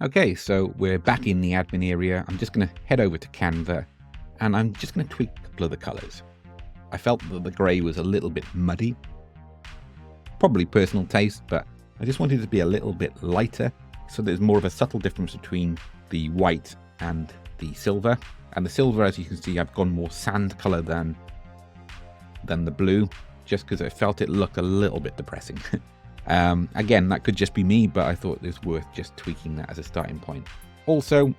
Okay, so we're back in the admin area. I'm just going to head over to Canva and I'm just going to tweak a couple of the colors. I felt that the gray was a little bit muddy, probably personal taste, but I just wanted it to be a little bit lighter. So there's more of a subtle difference between the white and the silver. And the silver, as you can see, I've gone more sand color than the blue, just because I felt it looked a little bit depressing. Again, that could just be me, but I thought it was worth just tweaking that as a starting point. Also,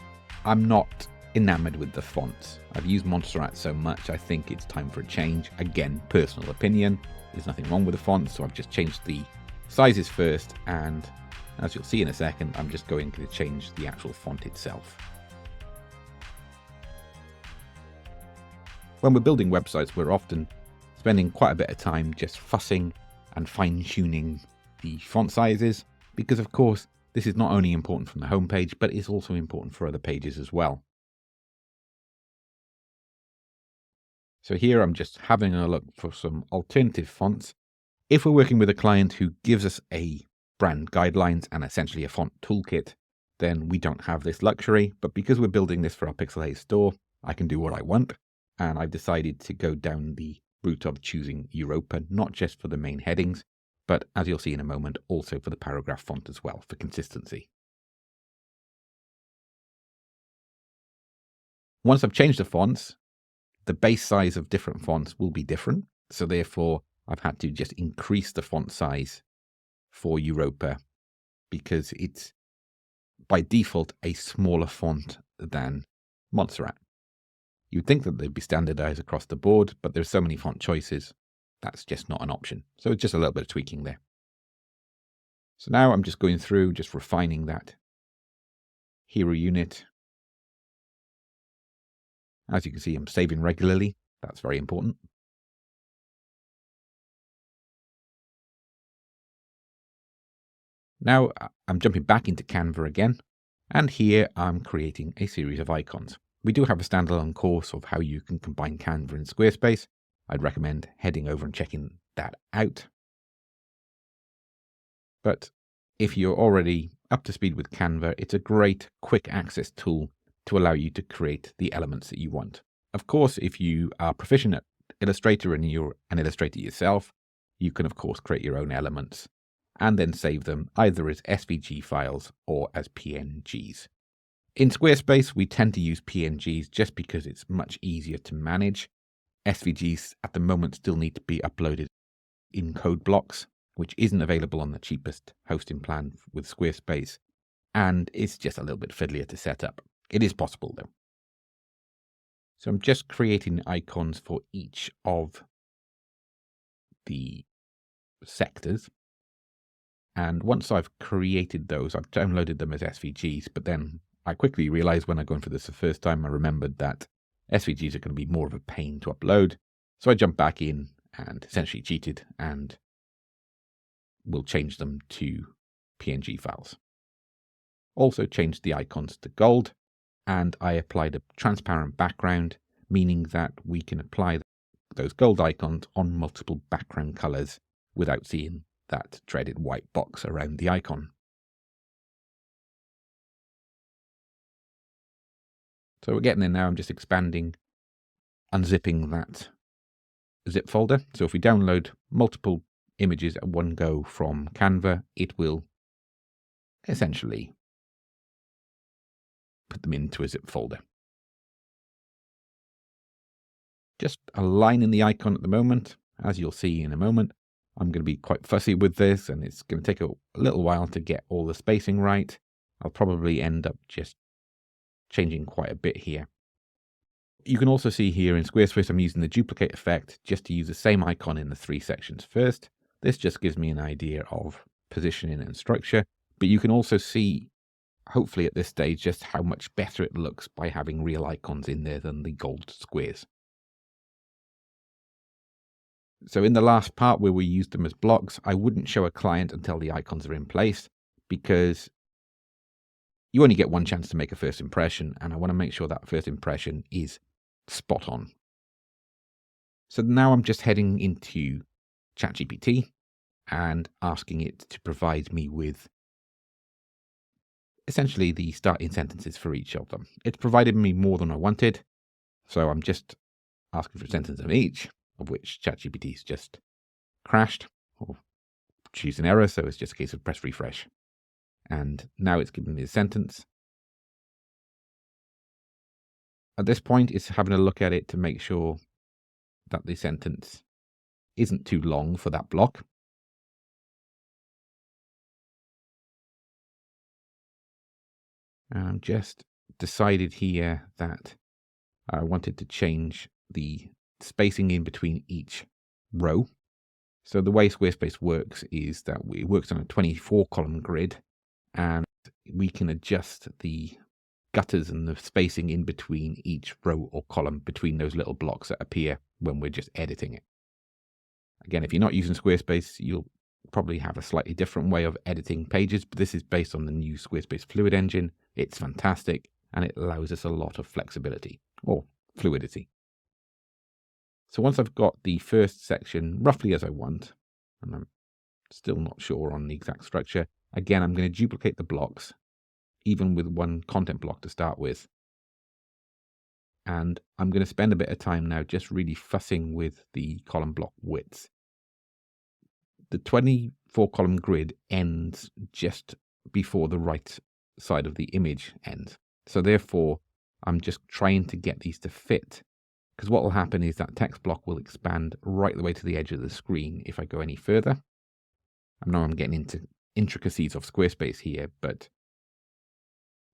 I'm not enamored with the fonts. I've used Montserrat so much, I think it's time for a change. Again, personal opinion. There's nothing wrong with the fonts, so I've just changed the sizes first, and as you'll see in a second, I'm just going to change the actual font itself. When we're building websites, we're often spending quite a bit of time just fussing and fine-tuning the font sizes, because of course this is not only important from the homepage, but it's also important for other pages as well. So here I'm just having a look for some alternative fonts. If we're working with a client who gives us a brand guidelines and essentially a font toolkit, then we don't have this luxury. But because we're building this for our Pixel Haze store, I can do what I want. And I've decided to go down the route of choosing Europa, not just for the main headings, but as you'll see in a moment, also for the paragraph font as well, for consistency. Once I've changed the fonts, the base size of different fonts will be different. So therefore, I've had to just increase the font size for Europa because it's by default a smaller font than Montserrat. You'd think that they'd be standardized across the board, but there's so many font choices, that's just not an option. So it's just a little bit of tweaking there. So now I'm just going through, just refining that hero unit. As you can see, I'm saving regularly. That's very important. Now I'm jumping back into Canva again, and here I'm creating a series of icons. We do have a standalone course of how you can combine Canva and Squarespace. I'd recommend heading over and checking that out. But if you're already up to speed with Canva, it's a great quick access tool to allow you to create the elements that you want. Of course, if you are proficient at Illustrator and you're an illustrator yourself, you can of course create your own elements and then save them either as SVG files or as PNGs. In Squarespace, we tend to use PNGs just because it's much easier to manage. SVGs at the moment still need to be uploaded in code blocks, which isn't available on the cheapest hosting plan with Squarespace, and it's just a little bit fiddlier to set up. It is possible though. So I'm just creating icons for each of the sectors. And once I've created those, I've downloaded them as SVGs, but then I quickly realized when I go in for this the first time, I remembered that SVGs are going to be more of a pain to upload. So I jumped back in and essentially cheated and will change them to PNG files. Also changed the icons to gold, and I applied a transparent background, meaning that we can apply those gold icons on multiple background colors without seeing that dreaded white box around the icon. So we're getting there now. I'm just expanding, unzipping that zip folder. So if we download multiple images at one go from Canva, it will essentially put them into a zip folder. Just aligning the icon at the moment. As you'll see in a moment, I'm going to be quite fussy with this, and it's going to take a little while to get all the spacing right. I'll probably end up just changing quite a bit here. You can also see here in Squarespace, I'm using the duplicate effect just to use the same icon in the three sections first. This just gives me an idea of positioning and structure, but you can also see, hopefully at this stage, just how much better it looks by having real icons in there than the gold squares. So in the last part where we used them as blocks, I wouldn't show a client until the icons are in place, because you only get one chance to make a first impression, and I want to make sure that first impression is spot on. So now I'm just heading into ChatGPT and asking it to provide me with essentially the starting sentences for each of them. It's provided me more than I wanted, so I'm just asking for a sentence of each, of which ChatGPT's just crashed or choose an error, so it's just a case of press refresh. And now it's giving me a sentence. At this point, it's having a look at it to make sure that the sentence isn't too long for that block. And I've just decided here that I wanted to change the spacing in between each row. So the way Squarespace works is that it works on a 24-column grid, and we can adjust the gutters and the spacing in between each row or column between those little blocks that appear when we're just editing it. Again, if you're not using Squarespace, you'll probably have a slightly different way of editing pages, but this is based on the new Squarespace Fluid Engine. It's fantastic, and it allows us a lot of flexibility or fluidity. So once I've got the first section roughly as I want, and I'm still not sure on the exact structure, again, I'm going to duplicate the blocks, even with one content block to start with. And I'm going to spend a bit of time now just really fussing with the column block widths. The 24-column grid ends just before the right side of the image ends. So therefore, I'm just trying to get these to fit, because what will happen is that text block will expand right the way to the edge of the screen if I go any further. I know I'm getting into intricacies of Squarespace here, but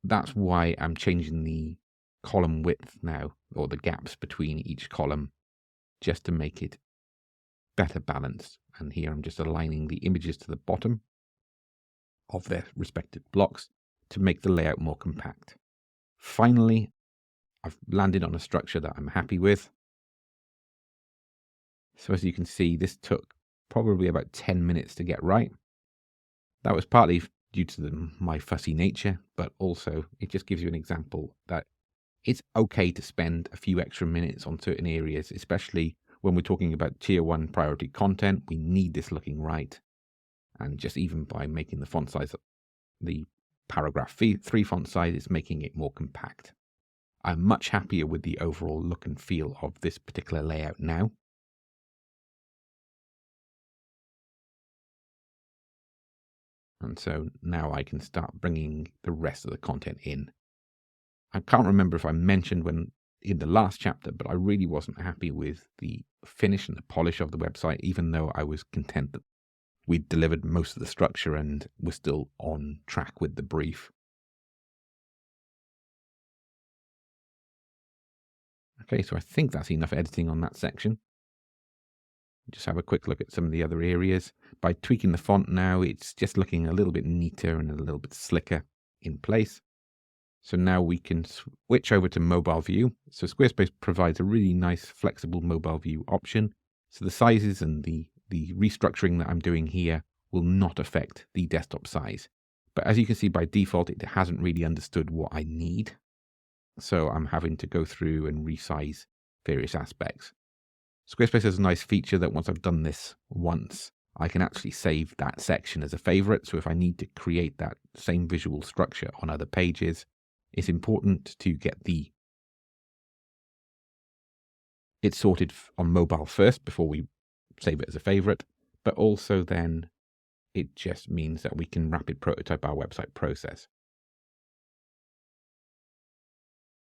that's why I'm changing the column width now, or the gaps between each column, just to make it better balanced. And here I'm just aligning the images to the bottom of their respective blocks to make the layout more compact. Finally, I've landed on a structure that I'm happy with. So as you can see, this took probably about 10 minutes to get right. That was partly due to my fussy nature, but also it just gives you an example that it's okay to spend a few extra minutes on certain areas, especially when we're talking about tier 1 priority content. We need this looking right. And just even by making the font size, the paragraph 3 font size, is making it more compact. I'm much happier with the overall look and feel of this particular layout now. And so now I can start bringing the rest of the content in. I can't remember if I mentioned in the last chapter, but I really wasn't happy with the finish and the polish of the website, even though I was content that we'd delivered most of the structure and we're still on track with the brief. Okay, so I think that's enough editing on that section. Just have a quick look at some of the other areas. By tweaking the font now, it's just looking a little bit neater and a little bit slicker in place. So now we can switch over to mobile view. So Squarespace provides a really nice flexible mobile view option. So the sizes and the restructuring that I'm doing here will not affect the desktop size. But as you can see, by default, it hasn't really understood what I need. So I'm having to go through and resize various aspects. Squarespace has a nice feature that once I've done this once, I can actually save that section as a favorite. So if I need to create that same visual structure on other pages, it's important to get it sorted on mobile first before we save it as a favorite, but also then it just means that we can rapid prototype our website process.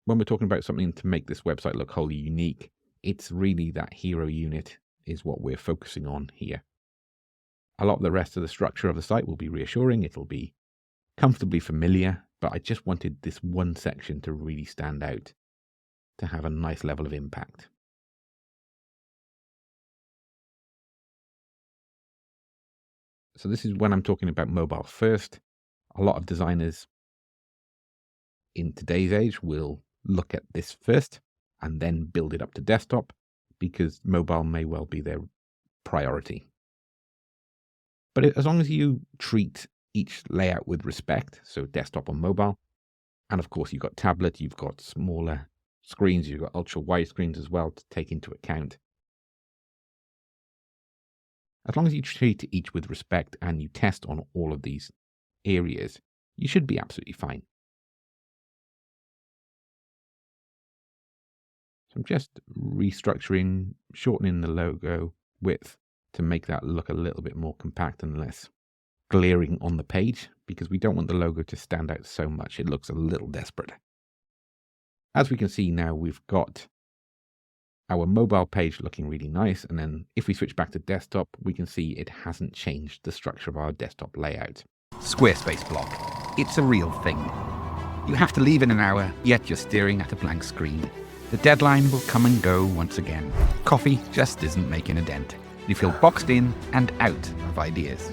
When we're talking about something to make this website look wholly unique, it's really that hero unit is what we're focusing on here. A lot of the rest of the structure of the site will be reassuring. It'll be comfortably familiar, but I just wanted this one section to really stand out, to have a nice level of impact. So this is when I'm talking about mobile first. A lot of designers in today's age will look at this first and then build it up to desktop, because mobile may well be their priority. But as long as you treat each layout with respect, so desktop or mobile, and of course you've got tablet, you've got smaller screens, you've got ultra wide screens as well to take into account. As long as you treat each with respect and you test on all of these areas, you should be absolutely fine. So I'm just restructuring, shortening the logo width to make that look a little bit more compact and less glaring on the page, because we don't want the logo to stand out so much it looks a little desperate. As we can see now, we've got our mobile page looking really nice, and then if we switch back to desktop, we can see it hasn't changed the structure of our desktop layout. Squarespace block. It's a real thing. You have to leave in an hour, yet you're staring at a blank screen. The deadline will come and go once again. Coffee just isn't making a dent. You feel boxed in and out of ideas.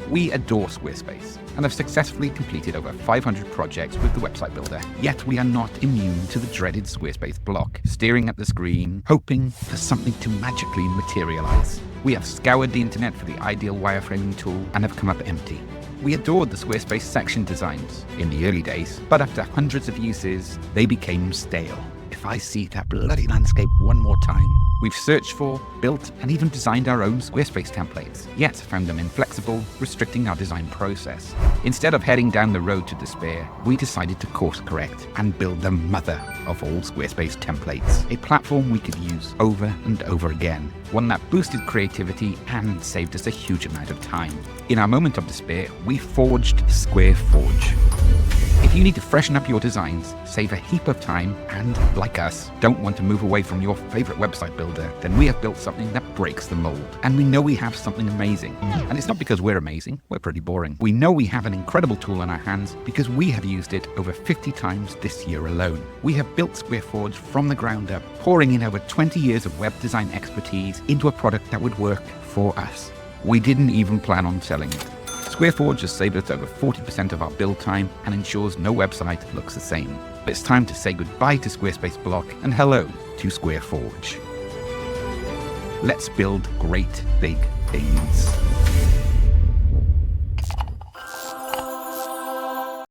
We adore Squarespace and have successfully completed over 500 projects with the website builder, yet we are not immune to the dreaded Squarespace block, staring at the screen, hoping for something to magically materialize. We have scoured the internet for the ideal wireframing tool and have come up empty. We adored the Squarespace section designs in the early days, but after hundreds of uses, they became stale. If I see that bloody landscape one more time. We've searched for, built, and even designed our own Squarespace templates, yet found them inflexible, restricting our design process. Instead of heading down the road to despair, we decided to course correct and build the mother of all Squarespace templates, a platform we could use over and over again, one that boosted creativity and saved us a huge amount of time. In our moment of despair, we forged SquareForge. If you need to freshen up your designs, save a heap of time, and, like us, don't want to move away from your favorite website builder, then we have built something that breaks the mold. And we know we have something amazing. And it's not because we're amazing, we're pretty boring. We know we have an incredible tool in our hands because we have used it over 50 times this year alone. We have built SquareForge from the ground up, pouring in over 20 years of web design expertise into a product that would work for us. We didn't even plan on selling it. SquareForge has saved us over 40% of our build time and ensures no website looks the same. But it's time to say goodbye to Squarespace Block and hello to SquareForge. Let's build great big things.